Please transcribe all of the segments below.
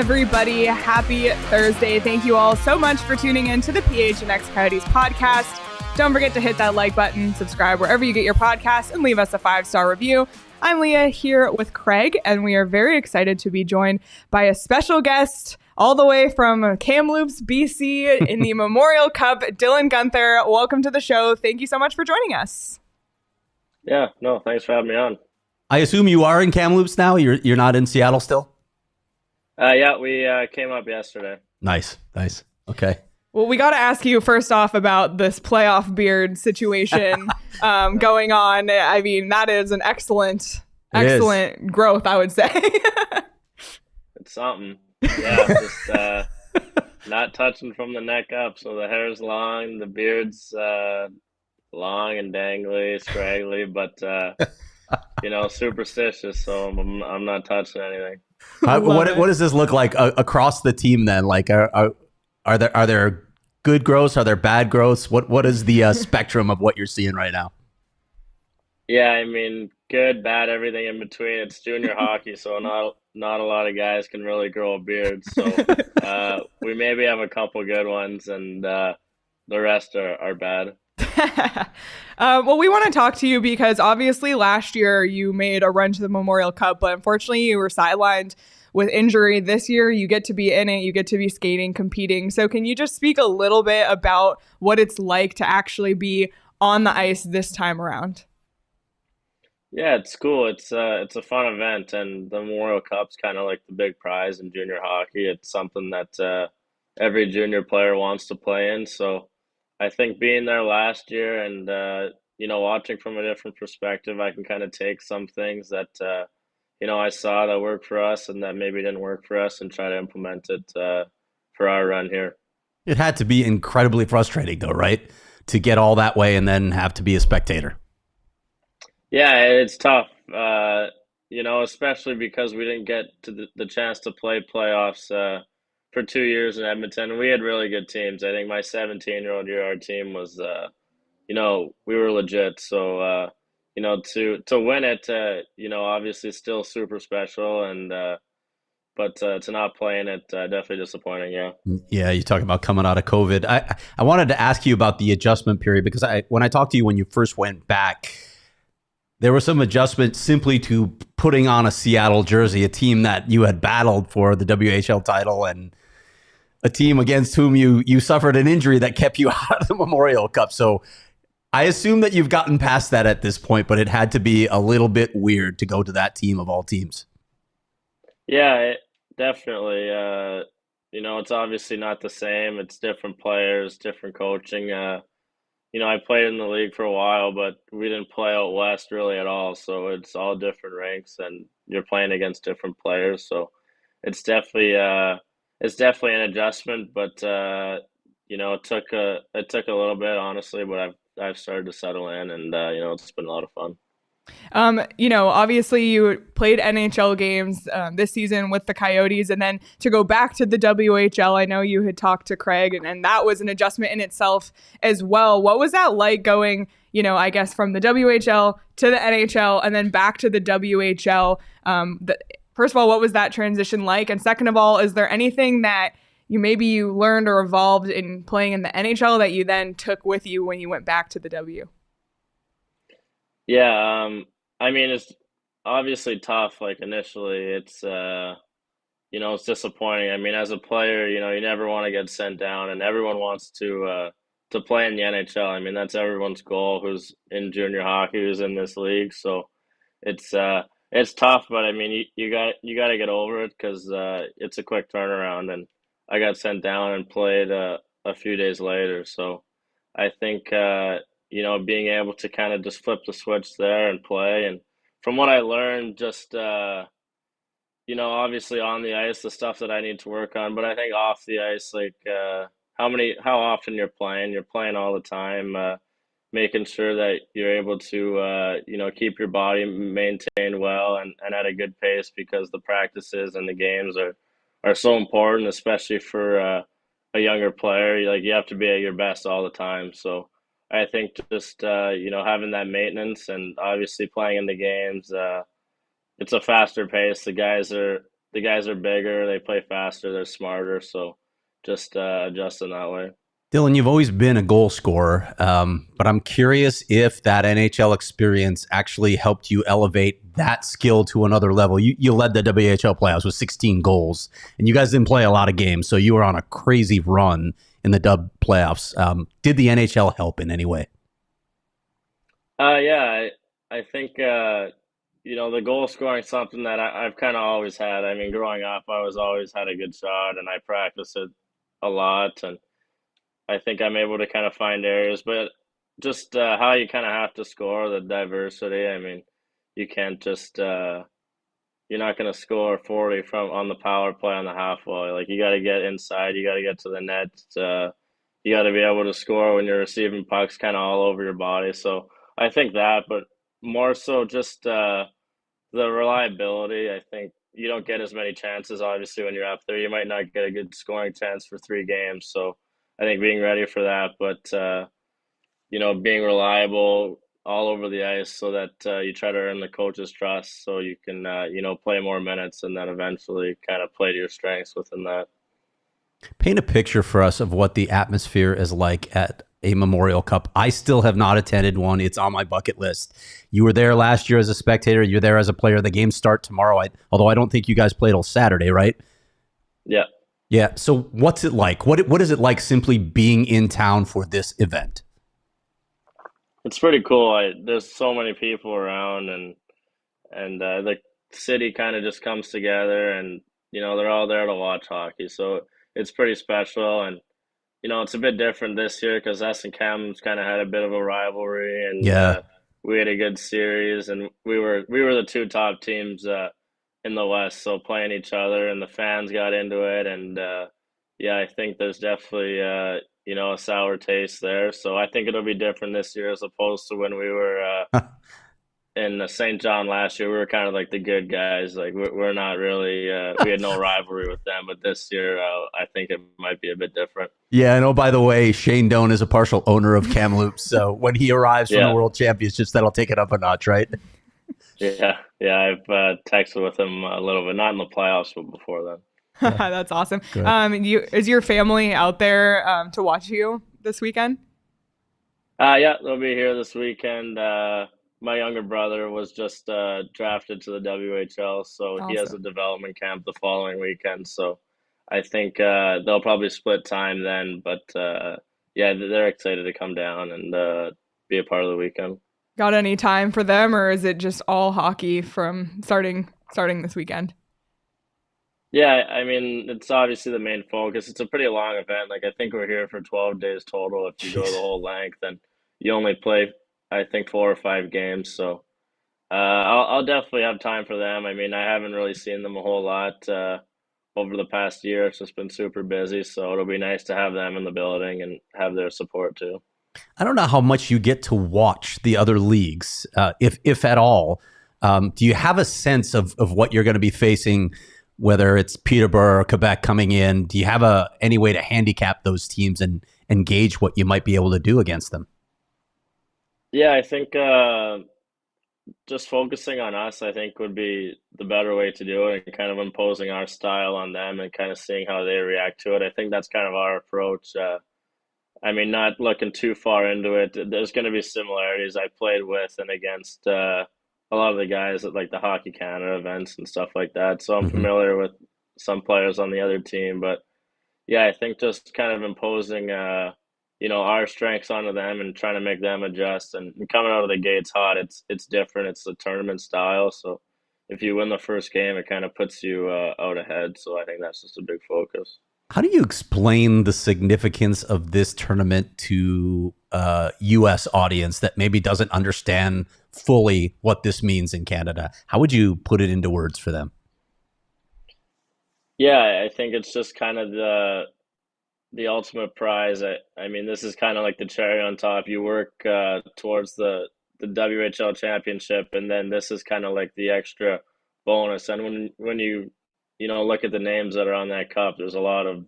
everybody. Happy Thursday. Thank you all so much for tuning in to the PHNX Coyotes Podcast. Don't forget to hit that like button, subscribe wherever you get your podcasts, and leave us a 5-star review. I'm Leah here with Craig, and we are very excited to be joined by a special guest all the way from Kamloops, BC in the Memorial Cup, Dylan Guenther. Welcome to the show. Thank you so much for joining us. Yeah, no, thanks for having me on. I assume you are in Kamloops now? You're not in Seattle still? Yeah, we came up yesterday. Nice. Okay. Well, we got to ask you first off about this playoff beard situation going on. I mean, that is an excellent growth, I would say. It's something. Yeah, just not touching from the neck up. So the hair's long, the beard's long and dangly, scraggly, but superstitious. So I'm not touching anything. What does this look like across the team then? Like, are there good growths? Are there bad growths? What is the spectrum of what you're seeing right now? Yeah, I mean, good, bad, everything in between. It's junior hockey, so not a lot of guys can really grow a beard. So we maybe have a couple good ones, and the rest are bad. Well, we want to talk to you because obviously last year you made a run to the Memorial Cup, but unfortunately you were sidelined with injury. This year you get to be in it, you get to be skating, competing. So can you just speak a little bit about what it's like to actually be on the ice this time around? Yeah, it's cool. It's a fun event, and the Memorial Cup's kind of like the big prize in junior hockey. It's something that every junior player wants to play in. So I think being there last year and watching from a different perspective, I can kind of take some things that I saw that worked for us and that maybe didn't work for us and try to implement it for our run here. It had to be incredibly frustrating though, right? To get all that way and then have to be a spectator. Yeah, it's tough, especially because we didn't get to the chance to play playoffs for 2 years in Edmonton. We had really good teams. I think my 17-year-old year, our team was, we were legit. So, to win it, obviously still super special. And but to not play in it, definitely disappointing, yeah. Yeah, you talk about coming out of COVID. I wanted to ask you about the adjustment period because when I talked to you when you first went back, there was some adjustment simply to putting on a Seattle jersey, a team that you had battled for the WHL title and a team against whom you suffered an injury that kept you out of the Memorial Cup. So I assume that you've gotten past that at this point, but it had to be a little bit weird to go to that team of all teams. Yeah, definitely. It's obviously not the same. It's different players, different coaching. I played in the league for a while, but we didn't play out west really at all. So it's all different ranks, and you're playing against different players. So it's definitely an adjustment, but it took a little bit, honestly. But I've started to settle in, and it's been a lot of fun. Obviously you played NHL games this season with the Coyotes, and then to go back to the WHL, I know you had talked to Craig, and that was an adjustment in itself as well. What was that like going, I guess from the WHL to the NHL and then back to the WHL? First of all, what was that transition like? And second of all, is there anything that you learned or evolved in playing in the NHL that you then took with you when you went back to the W? Yeah, I mean, it's obviously tough. Like initially, it's it's disappointing. I mean, as a player, you never want to get sent down, and everyone wants to play in the NHL. I mean, that's everyone's goal who's in junior hockey, who's in this league. So it's tough, but I mean, you got to get over it because it's a quick turnaround, and I got sent down and played a few days later. So I think. Being able to kind of just flip the switch there and play. And from what I learned, just, obviously on the ice, the stuff that I need to work on, but I think off the ice, like how often you're playing all the time, making sure that you're able to, keep your body maintained well and at a good pace because the practices and the games are so important, especially for a younger player. Like you have to be at your best all the time. So, I think just, having that maintenance and obviously playing in the games, it's a faster pace. The guys are the guys are bigger, they play faster, they're smarter, so just adjusting that way. Dylan, you've always been a goal scorer, but I'm curious if that NHL experience actually helped you elevate that skill to another level. You led the WHL playoffs with 16 goals, and you guys didn't play a lot of games, so you were on a crazy run in the Dub playoffs. Did the NHL help in any way? Yeah, I think the goal scoring is something that I've kind of always had. I mean, growing up, I was always had a good shot, and I practiced it a lot, and I think I'm able to kind of find areas, but just how you kind of have to score, the diversity. I mean, you can't just you're not going to score 40 from on the power play on the half wall. Like you got to get inside, you got to get to the net. You got to be able to score when you're receiving pucks kind of all over your body. So I think that, but more so just the reliability. I think you don't get as many chances, obviously, when you're up there. You might not get a good scoring chance for 3 games. So I think being ready for that, but being reliable all over the ice so that you try to earn the coach's trust so you can, play more minutes and then eventually kind of play to your strengths within that. Paint a picture for us of what the atmosphere is like at a Memorial Cup. I still have not attended one. It's on my bucket list. You were there last year as a spectator. You're there as a player. The games start tomorrow, although I don't think you guys play till Saturday, right? Yeah. Yeah. So what's it like? What is it like simply being in town for this event? It's pretty cool. There's so many people around, and the city kind of just comes together, and they're all there to watch hockey. So it's pretty special, and it's a bit different this year because us and Cam's kind of had a bit of a rivalry, and Yeah. we had a good series, and we were the two top teams in the West, so playing each other, and the fans got into it, and yeah, I think there's definitely a sour taste there. So I think it'll be different this year as opposed to when we were in St. John last year. We were kind of like the good guys. Like we're not really. We had no rivalry with them, but this year I think it might be a bit different. Yeah, and oh, by the way, Shane Doan is a partial owner of Kamloops, so when he arrives from the World Championships, that'll take it up a notch, right? Yeah, I've texted with him a little bit, not in the playoffs, but before then. Yeah. That's awesome. Is your family out there to watch you this weekend? Yeah, they'll be here this weekend. My younger brother was just drafted to the WHL, so Awesome. He has a development camp the following weekend. So I think they'll probably split time then. But yeah, they're excited to come down and be a part of the weekend. Got any time for them, or is it just all hockey from starting this weekend? Yeah, I mean, it's obviously the main focus. It's a pretty long event. Like, I think we're here for 12 days total. If you go the whole length, and you only play, I think, 4 or 5 games. So I'll definitely have time for them. I mean, I haven't really seen them a whole lot over the past year. It's just been super busy. So it'll be nice to have them in the building and have their support too. I don't know how much you get to watch the other leagues, if at all. Do you have a sense of what you're going to be facing, whether it's Peterborough or Quebec coming in? Do you have any way to handicap those teams and gauge what you might be able to do against them? Yeah, I think just focusing on us, I think, would be the better way to do it, and kind of imposing our style on them and kind of seeing how they react to it. I think that's kind of our approach. I mean, not looking too far into it. There's going to be similarities. I played with and against a lot of the guys at like the Hockey Canada events and stuff like that. So I'm familiar with some players on the other team. But yeah, I think just kind of imposing, our strengths onto them and trying to make them adjust. And coming out of the gates hot, it's different. It's the tournament style. So if you win the first game, it kind of puts you out ahead. So I think that's just a big focus. How do you explain the significance of this tournament to a U.S. audience that maybe doesn't understand fully what this means in Canada? How would you put it into words for them? Yeah, I think it's just kind of the ultimate prize. I mean, this is kind of like the cherry on top. You work towards the WHL championship, and then this is kind of like the extra bonus. And when you look at the names that are on that cup, there's a lot of,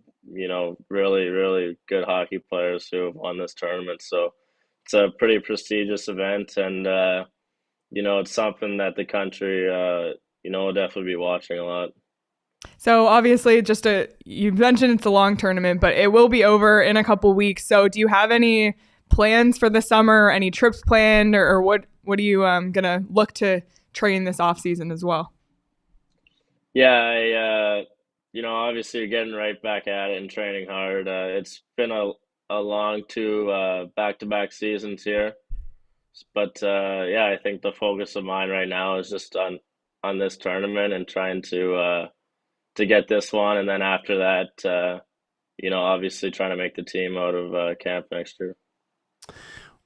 really, really good hockey players who have won this tournament. So it's a pretty prestigious event, and, it's something that the country, will definitely be watching a lot. So obviously, you mentioned it's a long tournament, but it will be over in a couple weeks. So do you have any plans for the summer? Any trips planned, or what are you gonna look to train this off season as well? Yeah, obviously you're getting right back at it and training hard. It's been a long two back-to-back seasons here, but I think the focus of mine right now is just on this tournament and trying to get this one, and then after that, obviously trying to make the team out of camp next year.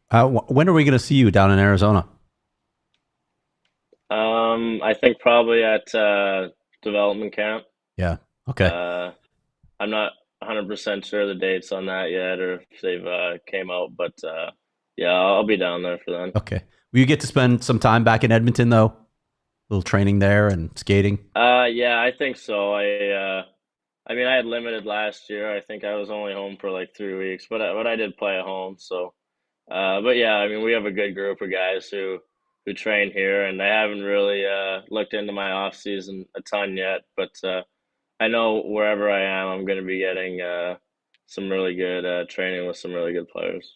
When are we going to see you down in Arizona? I think probably at development camp. Yeah. Okay. I'm not 100% sure the dates on that yet, or if they've came out, but I'll be down there for then. Okay. Will you get to spend some time back in Edmonton though? A little training there and skating? Yeah, I think so. I had limited last year. I think I was only home for like 3 weeks, but I did play at home. So, but yeah, we have a good group of guys who train here, and I haven't really looked into my off season a ton yet. But I know wherever I am, I'm going to be getting some really good training with some really good players.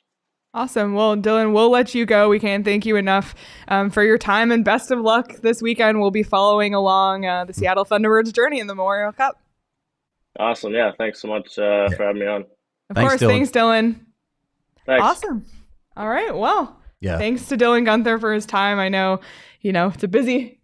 Awesome. Well, Dylan, we'll let you go. We can't thank you enough for your time, and best of luck this weekend. We'll be following along the Seattle Thunderbirds' journey in the Memorial Cup. Awesome. Yeah. Thanks so much for having me on. Of course. Dylan. Thanks, Dylan. Thanks. Awesome. All right. Well, thanks to Dylan Guenther for his time. I know, it's a busy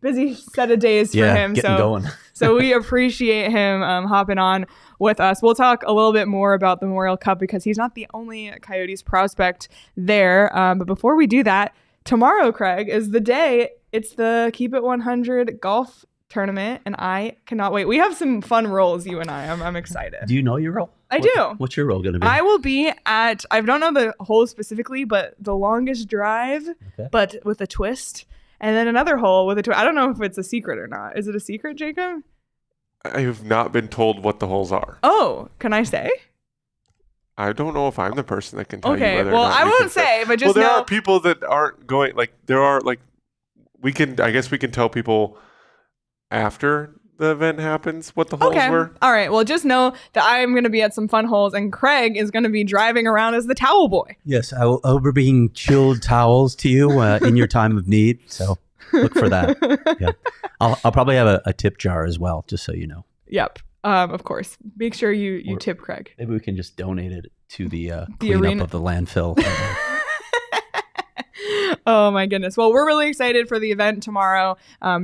set of days for him. Getting going. So we appreciate him hopping on with us. We'll talk a little bit more about the Memorial Cup because he's not the only Coyotes prospect there. But before we do that, tomorrow, Craig, is the day. It's the Keep It 100 golf tournament, and I cannot wait. We have some fun roles, you and I. I'm excited. Do you know your role? I do. What's your role going to be? I will be at, I don't know the hole specifically, but the longest drive, but with a twist. And then another hole with a twist. I don't know if it's a secret or not. Is it a secret, Jacob? I have not been told what the holes are. Oh, can I say? I don't know if I'm the person that can tell you whether well, or not I won't say, but just there are people that aren't going, I guess we can tell people after the event happens what the holes were. All right. Well, just know that I'm going to be at some fun holes, and Craig is going to be driving around as the towel boy. Yes, I will bring chilled towels to you in your time of need. So look for that. Yeah, I'll probably have a tip jar as well, just so you know. Yep. Of course. Make sure you tip Craig. Maybe we can just donate it to the cleanup of the landfill. Oh my goodness. Well, we're really excited for the event tomorrow.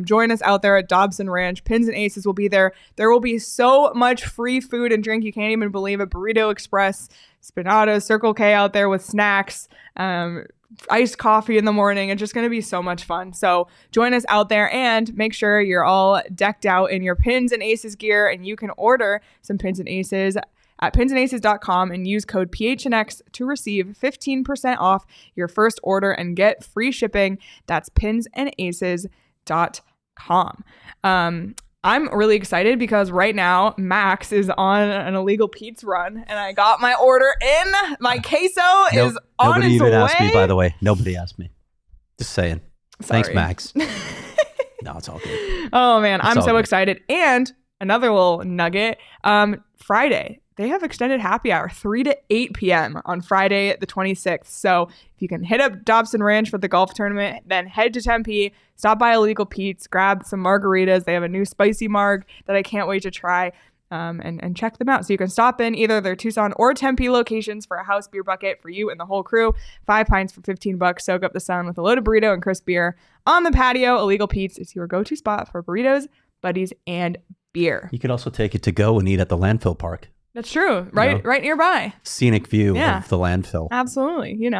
Join us out there at Dobson Ranch. Pins and Aces will be there. There will be so much free food and drink. You can't even believe it. Burrito Express, Spinatos, Circle K out there with snacks, iced coffee in the morning. It's just going to be so much fun. So join us out there and make sure you're all decked out in your Pins and Aces gear, and you can order some Pins and Aces at pinsandaces.com and use code PHNX to receive 15% off your first order and get free shipping. That's pinsandaces.com. I'm really excited because right now Max is on an illegal Pete's run, and I got my order in. My queso is on its way. Nobody even asked me, by the way. Nobody asked me. Just saying. Sorry. Thanks, Max. No, it's all good. Oh, man. I'm so excited. And another little nugget. Friday, they have extended happy hour 3 to 8 p.m. on Friday the 26th. So if you can hit up Dobson Ranch for the golf tournament, then head to Tempe, stop by Illegal Pete's, grab some margaritas. They have a new spicy marg that I can't wait to try, and check them out. So you can stop in either their Tucson or Tempe locations for a house beer bucket for you and the whole crew. 5 pints for $15. Soak up the sun with a loaded burrito and crisp beer on the patio. Illegal Pete's is your go-to spot for burritos, buddies, and beer. You could also take it to go and eat at the landfill park. That's true. Right nearby. Scenic view of the landfill. Absolutely.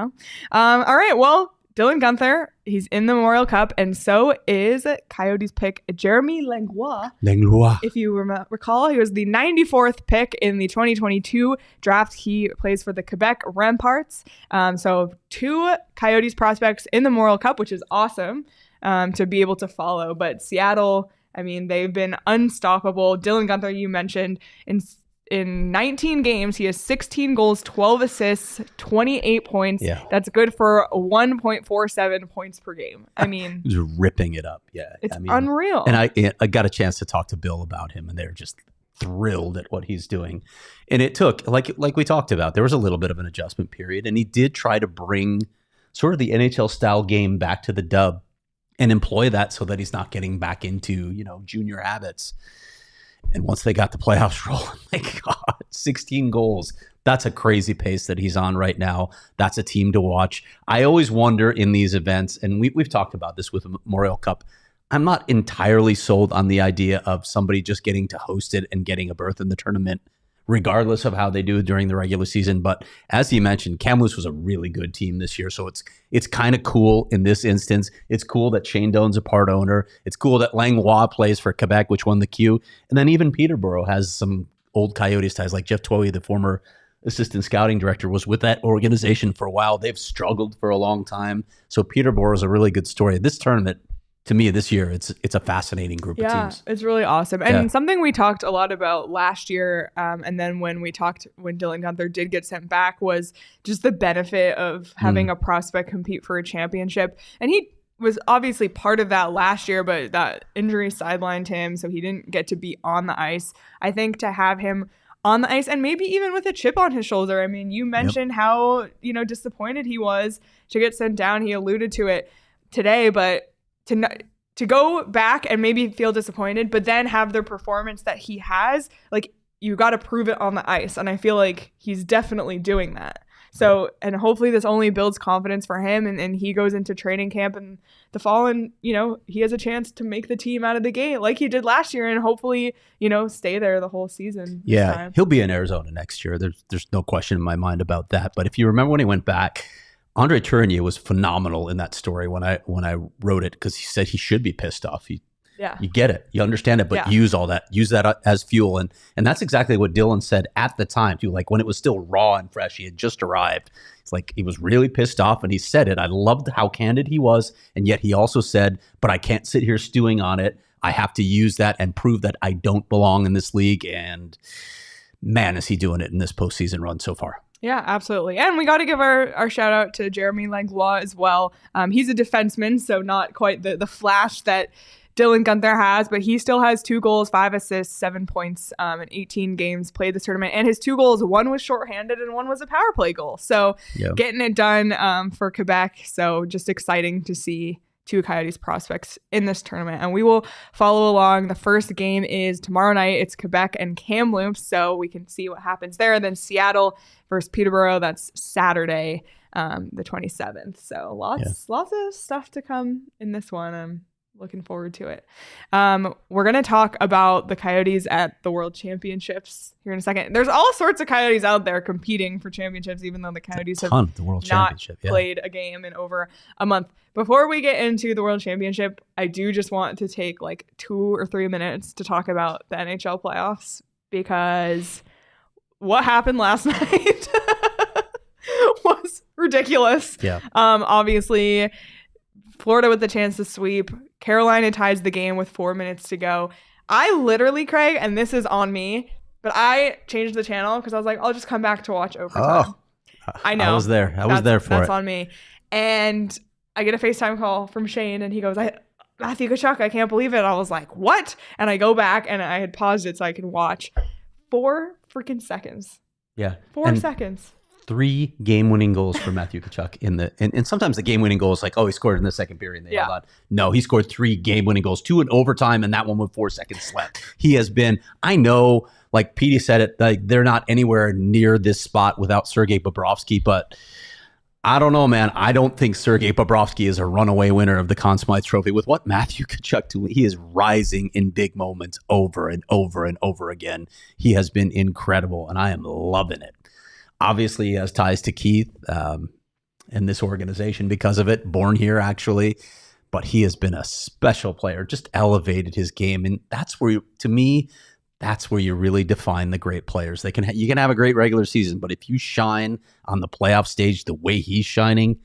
All right. Well, Dylan Guenther, he's in the Memorial Cup, and so is Coyotes pick Jérémy Langlois. If you recall, he was the 94th pick in the 2022 draft. He plays for the Quebec Remparts. So 2 Coyotes prospects in the Memorial Cup, which is awesome to be able to follow. But Seattle, they've been unstoppable. Dylan Guenther, you mentioned, in 19 games, he has 16 goals, 12 assists, 28 points. Yeah. That's good for 1.47 points per game. I mean, He was ripping it up. Yeah. it's I mean, unreal. And I got a chance to talk to Bill about him, and they're just thrilled at what he's doing. And it took, like we talked about, there was a little bit of an adjustment period, and he did try to bring sort of the NHL style game back to the dub and employ that so that he's not getting back into, junior habits. And once they got the playoffs rolling, my God, 16 goals. That's a crazy pace that he's on right now. That's a team to watch. I always wonder in these events, and we've talked about this with the Memorial Cup, I'm not entirely sold on the idea of somebody just getting to host it and getting a berth in the tournament, regardless of how they do during the regular season. But as you mentioned, Kamloops was a really good team this year. So it's kind of cool in this instance. It's cool that Shane Doan's a part owner. It's cool that Langlois plays for Quebec, which won the Q. And then even Peterborough has some old Coyotes ties, like Jeff Twohy, the former assistant scouting director, was with that organization for a while. They've struggled for a long time. So Peterborough is a really good story. This tournament, to me, this year, it's a fascinating group of teams. Yeah, it's really awesome. And something we talked a lot about last year, and then when Dylan Guenther did get sent back, was just the benefit of having a prospect compete for a championship. And he was obviously part of that last year, but that injury sidelined him, so he didn't get to be on the ice. I think to have him on the ice, and maybe even with a chip on his shoulder. I mean, you mentioned how, disappointed he was to get sent down. He alluded to it today, but to go back and maybe feel disappointed, but then have the performance that he has, like, you got to prove it on the ice. And I feel like he's definitely doing that. So, and hopefully this only builds confidence for him, and he goes into training camp in the fall, and, he has a chance to make the team out of the gate like he did last year, and hopefully, stay there the whole season. Yeah, he'll be in Arizona next year. There's no question in my mind about that. But if you remember when he went back, André Tourigny was phenomenal in that story when I wrote it, because he said he should be pissed off. You get it, you understand it, but use that as fuel, and that's exactly what Dylan said at the time too. Like when it was still raw and fresh, he had just arrived. It's like he was really pissed off, and he said it. I loved how candid he was, and yet he also said, "But I can't sit here stewing on it. I have to use that and prove that I don't belong in this league." And man, is he doing it in this postseason run so far. Yeah, absolutely. And we got to give our shout out to Jérémy Langlois as well. He's a defenseman, so not quite the flash that Dylan Guenther has, but he still has 2 goals, 5 assists, 7 points in 18 games played this tournament. And his 2 goals, one was shorthanded and one was a power play goal. So getting it done for Quebec. So just exciting to see 2 Coyotes prospects in this tournament. And we will follow along. The first game is tomorrow night. It's Quebec and Kamloops, so we can see what happens there. Then Seattle versus Peterborough. That's Saturday, the 27th. So lots of stuff to come in this one. I'm looking forward to it. We're going to talk about the Coyotes at the World Championships here in a second. There's all sorts of Coyotes out there competing for championships, even though the Coyotes have the World not Championship, played a game in over a month. Before we get into the World Championship, I do just want to take like 2 or 3 minutes to talk about the NHL playoffs, because what happened last night was ridiculous. Yeah. Obviously, Florida with the chance to sweep. Carolina ties the game with 4 minutes to go. I literally, Craig, and this is on me, but I changed the channel because I was like, I'll just come back to watch overtime. I know. I was there. I was there for it. That's on me. And I get a FaceTime call from Shane, and he goes, Matthew Tkachuk, I can't believe it. I was like, what? And I go back, and I had paused it so I can watch. 4 freaking seconds. Yeah. 4 seconds. 3 game-winning goals for Matthew Tkachuk and sometimes the game-winning goal is like, oh, he scored in the second period. And they held on. No, he scored 3 game-winning goals, 2 in overtime, and that one with 4 seconds left. He has been, I know, like Petey said it, like they're not anywhere near this spot without Sergei Bobrovsky, but I don't know, man. I don't think Sergei Bobrovsky is a runaway winner of the Conn Smythe Trophy. With what Matthew Tkachuk doing, he is rising in big moments over and over and over again. He has been incredible, and I am loving it. Obviously, he has ties to Keith and this organization because of it. Born here, actually. But he has been a special player, just elevated his game. And that's where, to me, that's where you really define the great players. You can have a great regular season, but if you shine on the playoff stage the way he's shining,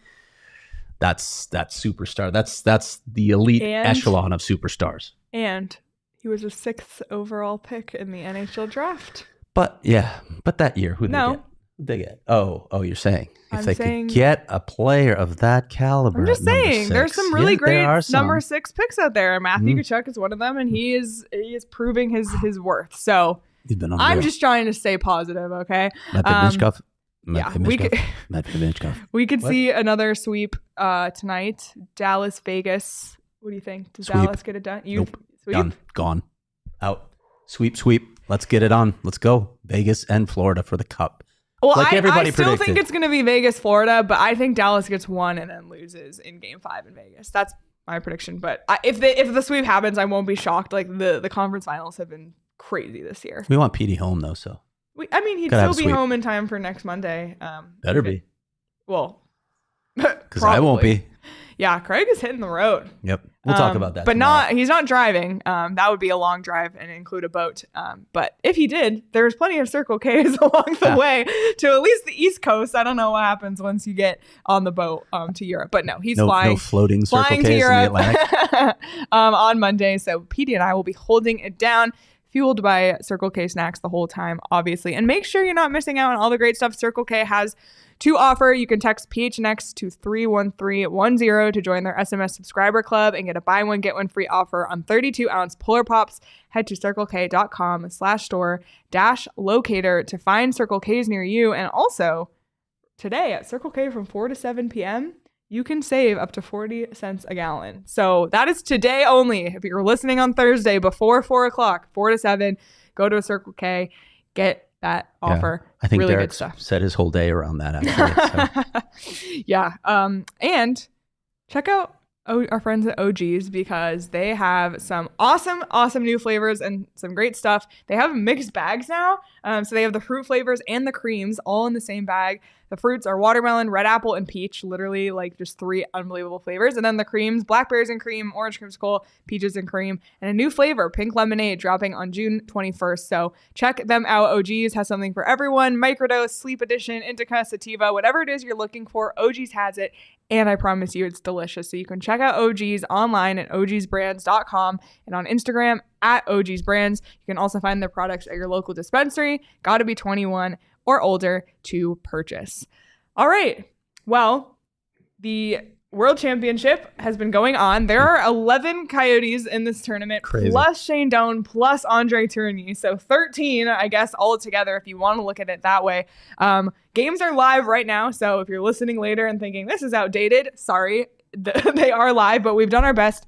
that's superstar. That's the elite echelon of superstars. And he was a 6th overall pick in the NHL draft. But that year, who'd they get? Oh, you're saying if they could get a player of that caliber. I'm just saying, there's some really great number 6 picks out there. Matthew Tkachuk is one of them, and he is proving his worth. So I'm just trying to stay positive, okay? We could see another sweep tonight. Dallas, Vegas. What do you think? Does Dallas get it done? Nope. Sweep? Gone. Out. Sweep. Let's get it on. Let's go. Vegas and Florida for the Cup. Well, I still think it's going to be Vegas, Florida, but I think Dallas gets 1 and then loses in Game 5 in Vegas. That's my prediction. But if the sweep happens, I won't be shocked. Like the conference finals have been crazy this year. We want Petey home though, so. He'd still be home in time for next Monday. Better be. Well, because I won't be. Yeah, Craig is hitting the road. Yep. We'll talk about that. But he's not driving. That would be a long drive and include a boat. But if he did, there's plenty of Circle K's along the way to at least the East Coast. I don't know what happens once you get on the boat to Europe. But no, he's flying. No floating Circle K's to Europe in the Atlantic. On Monday. So Petey and I will be holding it down, fueled by Circle K snacks the whole time, obviously. And make sure you're not missing out on all the great stuff Circle K has to offer. You can text PHNX to 31310 to join their SMS subscriber club and get a buy one, get one free offer on 32-ounce Polar Pops. Head to circlek.com/store-locator to find Circle K's near you. And also, today at Circle K from 4 to 7 p.m., you can save up to 40 cents a gallon. So that is today only. If you're listening on Thursday before 4 o'clock, 4 to 7, go to a Circle K, get that offer. I think really Derek good stuff. set his whole day around that, actually. So. Yeah. And check out our friends at OG's because they have some awesome new flavors and some great stuff. They have mixed bags now. So they have the fruit flavors and the creams all in the same bag. The fruits are watermelon, red apple, and peach. Literally like just 3 unbelievable flavors. And then the creams, blackberries and cream, orange creamsicle, peaches and cream, and a new flavor, pink lemonade, dropping on June 21st. So check them out. OG's has something for everyone. Microdose, sleep edition, indica, sativa, whatever it is you're looking for, OG's has it. And I promise you it's delicious. So you can check out OG's online at ogsbrands.com and on Instagram at ogsbrands. You can also find their products at your local dispensary. Got to be 21 or older to purchase. All right. Well, the World Championship has been going on. There are 11 Coyotes in this tournament, plus Shane Doan, plus André Tourigny. So 13, I guess, all together, if you want to look at it that way. Games are live right now. So if you're listening later and thinking, this is outdated, sorry, they are live, but we've done our best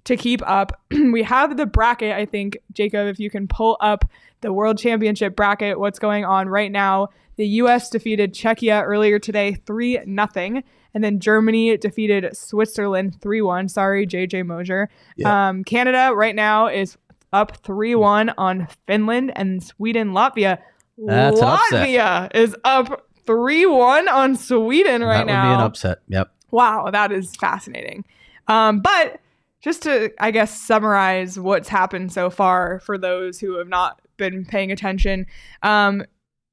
to keep up. We have the bracket, I think, Jacob, if you can pull up the World Championship bracket, what's going on right now. The U.S. defeated Czechia earlier today, 3-0. And then Germany defeated Switzerland 3-1. Sorry, JJ Mosier. Yeah. Canada right now is up 3-1 on Finland and Sweden. Latvia is up 3-1 on Sweden right now. That would be an upset. Yep. Wow, that is fascinating. But just to, I guess, summarize what's happened so far for those who have not been paying attention.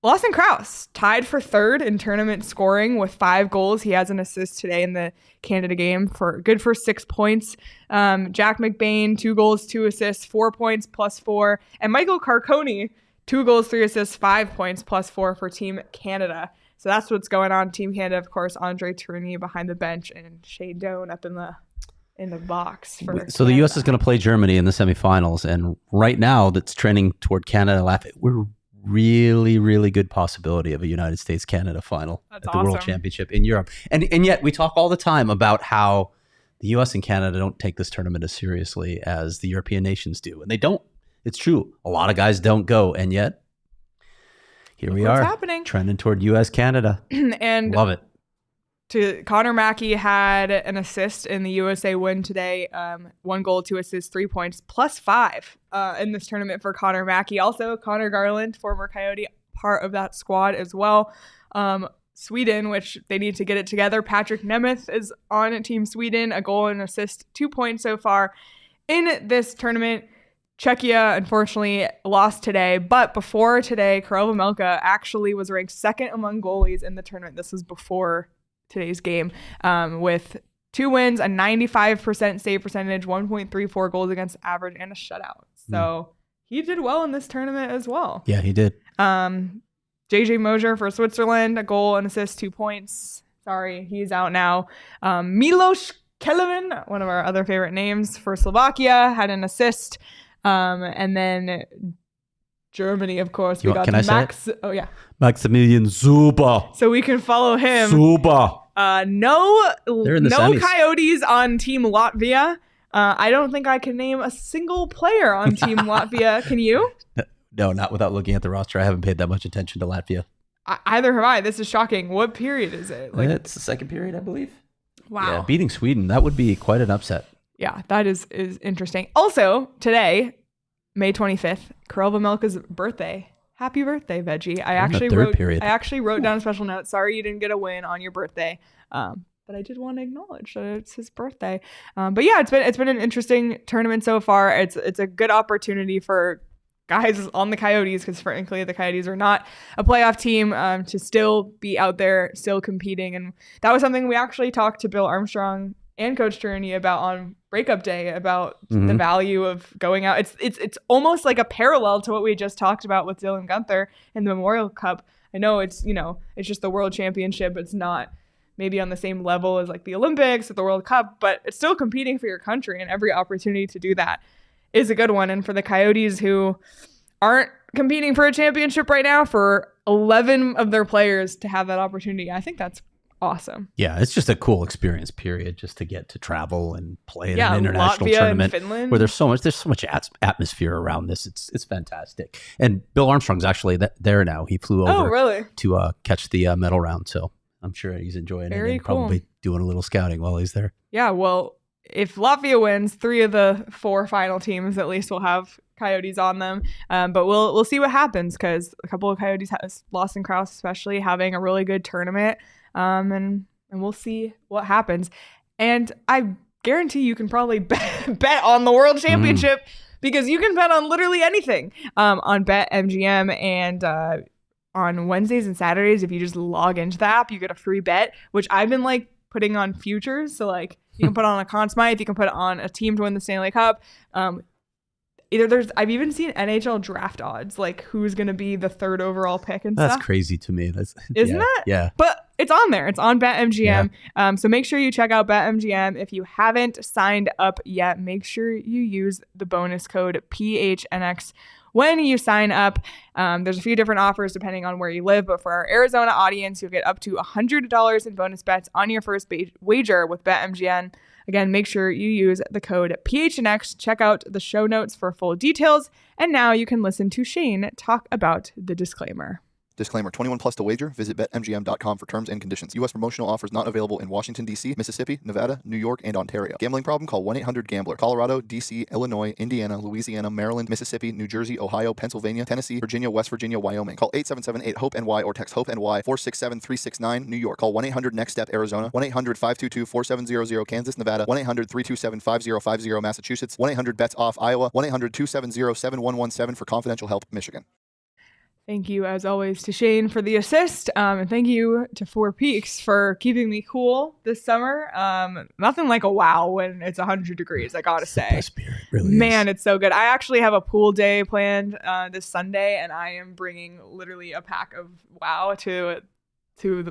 Lawson Krause tied for 3rd in tournament scoring with 5 goals. He has an assist today in the Canada game for 6 points. Jack McBain, 2 goals, 2 assists, 4 points plus 4. And Michael Carconi, 2 goals, 3 assists, 5 points plus 4 for Team Canada. So that's what's going on. Team Canada, of course, André Tourigny behind the bench and Shane Doan up in the box. So the U.S. is going to play Germany in the semifinals, and right now that's trending toward Canada. We're really, really good possibility of a United States-Canada final at the World Championship in Europe. And yet we talk all the time about how the U.S. and Canada don't take this tournament as seriously as the European nations do. And they don't. It's true. A lot of guys don't go, and yet here we are happening. Trending toward U.S.-Canada. And love it. Connor Mackey had an assist in the USA win today. 1 goal, 2 assists, 3 points, plus 5 in this tournament for Connor Mackey. Also, Connor Garland, former Coyote, part of that squad as well. Sweden, which they need to get it together. Patrick Nemeth is on Team Sweden, a goal and assist, 2 points so far in this tournament. Czechia, unfortunately, lost today. But before today, Karel Vejmelka actually was ranked 2nd among goalies in the tournament. This was before today's game, with 2 wins, a 95% save percentage, 1.34 goals against average, and a shutout. So he did well in this tournament as well. Yeah, he did. JJ Mosier for Switzerland, a goal, an assist, 2 points. Sorry, he's out now. Milos Kelevin, one of our other favorite names, for Slovakia, had an assist. And then Germany, of course. We got Max. Oh, yeah. Maximilian Zuber. So we can follow him. Zuber. No semis. Coyotes on Team Latvia. I don't think I can name a single player on Team Latvia. Can you? No, not without looking at the roster. I haven't paid that much attention to Latvia. Either have I. This is shocking. What period is it? It's the second period, I believe. Wow. Yeah, beating Sweden, that would be quite an upset. Yeah, that is interesting. Also, today, May 25th, Karel Vejmelka's birthday. Happy birthday, Veggie. I actually wrote down a special note. Sorry you didn't get a win on your birthday. But I did want to acknowledge that it's his birthday. But yeah, it's been an interesting tournament so far. It's a good opportunity for guys on the Coyotes, because frankly the Coyotes are not a playoff team, to still be out there, still competing. And that was something we actually talked to Bill Armstrong and Coach Tourigny about on breakup day, about the value of going out. It's almost like a parallel to what we just talked about with Dylan Guenther in the Memorial Cup. I know it's just the World Championship. It's not maybe on the same level as like the Olympics or the World Cup, but it's still competing for your country, and every opportunity to do that is a good one. And for the Coyotes, who aren't competing for a championship right now, for 11 of their players to have that opportunity, I think that's awesome. Yeah, it's just a cool experience, period, just to get to travel and play in an international Latvia tournament and Finland, where there's so much atmosphere around this. It's fantastic. And Bill Armstrong's actually there now. He flew over to catch the medal round, so I'm sure he's enjoying it and probably doing a little scouting while he's there. Yeah, well, if Latvia wins, 3 of the 4 final teams at least will have Coyotes on them. But we'll see what happens, because a couple of Coyotes, Lawson Krause especially, having a really good tournament. And we'll see what happens. And I guarantee you can probably bet on the World Championship, because you can bet on literally anything on BetMGM. And on Wednesdays and Saturdays, if you just log into the app, you get a free bet, which I've been putting on futures. So you can put on a Conn Smythe, you can put on a team to win the Stanley Cup. I've even seen NHL draft odds, who's going to be the 3rd overall pick and stuff. That's crazy to me. Isn't it? Yeah. But it's on there. It's on BetMGM. Yeah. So make sure you check out BetMGM. If you haven't signed up yet, make sure you use the bonus code PHNX when you sign up. There's a few different offers depending on where you live, but for our Arizona audience, you'll get up to $100 in bonus bets on your first wager with BetMGM. Again, make sure you use the code PHNX. Check out the show notes for full details. And now you can listen to Shane talk about the disclaimer. Disclaimer, 21 plus to wager. Visit BetMGM.com for terms and conditions. U.S. promotional offers not available in Washington, D.C., Mississippi, Nevada, New York, and Ontario. Gambling problem? Call 1-800-GAMBLER. Colorado, D.C., Illinois, Indiana, Louisiana, Maryland, Mississippi, New Jersey, Ohio, Pennsylvania, Tennessee, Virginia, West Virginia, Wyoming. Call 877-8-HOPE-NY or text HOPE-NY 467-369, New York. Call 1-800-NEXT-STEP, Arizona. 1-800-522-4700, Kansas, Nevada. 1-800-327-5050, Massachusetts. 1-800-BETS-OFF, Iowa. 1-800-270-7117 for confidential help, Michigan. Thank you, as always, to Shane for the assist. And thank you to Four Peaks for keeping me cool this summer. Nothing like a wow when it's 100 degrees, I gotta say. Best beer, it really Man, is. It's so good. I actually have a pool day planned this Sunday, and I am bringing literally a pack of wow to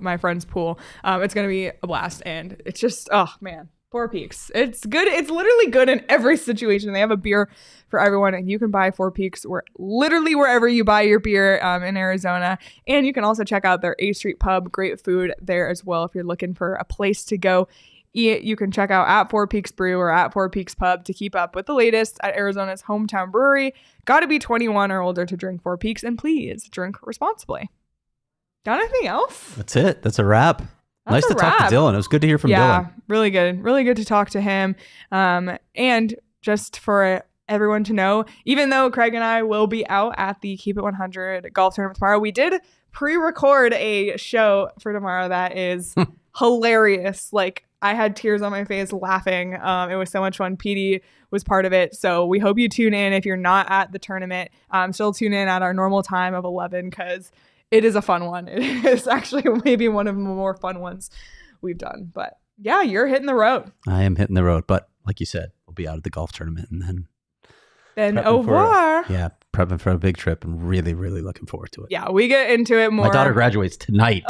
my friend's pool. It's going to be a blast, and it's just, oh, man. Four Peaks. It's good. It's literally good in every situation. They have a beer for everyone, and you can buy Four Peaks literally wherever you buy your beer in Arizona. And you can also check out their A Street Pub. Great food there as well. If you're looking for a place to go eat, you can check out at Four Peaks Brew or at Four Peaks Pub to keep up with the latest at Arizona's hometown brewery. Got to be 21 or older to drink Four Peaks, and please drink responsibly. Got anything else? That's it. That's a wrap. Nice to talk to Dylan. It was good to hear from Dylan. Yeah, really good. Really good to talk to him. And just for everyone to know, even though Craig and I will be out at the Keep It 100 golf tournament tomorrow, we did pre-record a show for tomorrow that is hilarious. I had tears on my face laughing. It was so much fun. Petey was part of it. So we hope you tune in. If you're not at the tournament, still tune in at our normal time of 11, because it is a fun one. It is actually maybe one of the more fun ones we've done. But yeah, you're hitting the road. I am hitting the road. But like you said, we'll be out at the golf tournament, and then Then au revoir. Prepping for a big trip and really, really looking forward to it. Yeah, we get into it more. My daughter graduates tonight.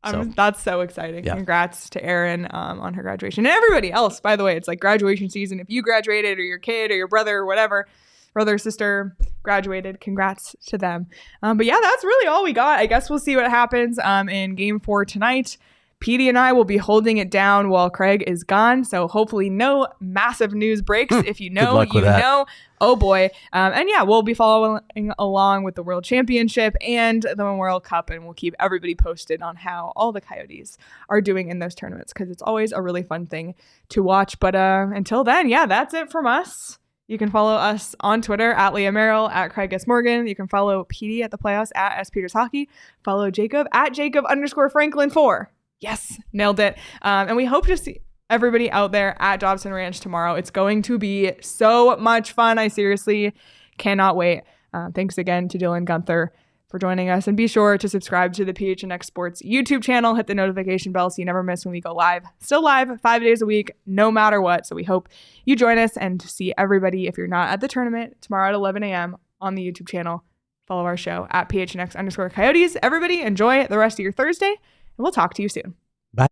That's so exciting. Yeah. Congrats to Erin on her graduation. And everybody else, by the way, it's like graduation season. If you graduated or your kid or your brother or whatever, brother or sister graduated, congrats to them. But yeah, that's really all we got. I guess we'll see what happens in game 4 tonight. Petey and I will be holding it down while Craig is gone. So hopefully no massive news breaks. If you know, you know. Oh boy. And yeah, we'll be following along with the World Championship and the World Cup, and we'll keep everybody posted on how all the Coyotes are doing in those tournaments, because it's always a really fun thing to watch. But until then, yeah, that's it from us. You can follow us on Twitter at Leah Merrill, at Craig S. Morgan. You can follow Petey at the Playhouse at S. Peters Hockey. Follow Jacob at Jacob_Franklin4. Yes, nailed it. And we hope to see everybody out there at Dobson Ranch tomorrow. It's going to be so much fun. I seriously cannot wait. Thanks again to Dylan Guenther for joining us. And be sure to subscribe to the PHNX Sports YouTube channel. Hit the notification bell so you never miss when we go live. Still live 5 days a week, no matter what. So we hope you join us, and to see everybody, if you're not at the tournament, tomorrow at 11 a.m. on the YouTube channel. Follow our show at PHNX_Coyotes. Everybody enjoy the rest of your Thursday, and we'll talk to you soon. Bye.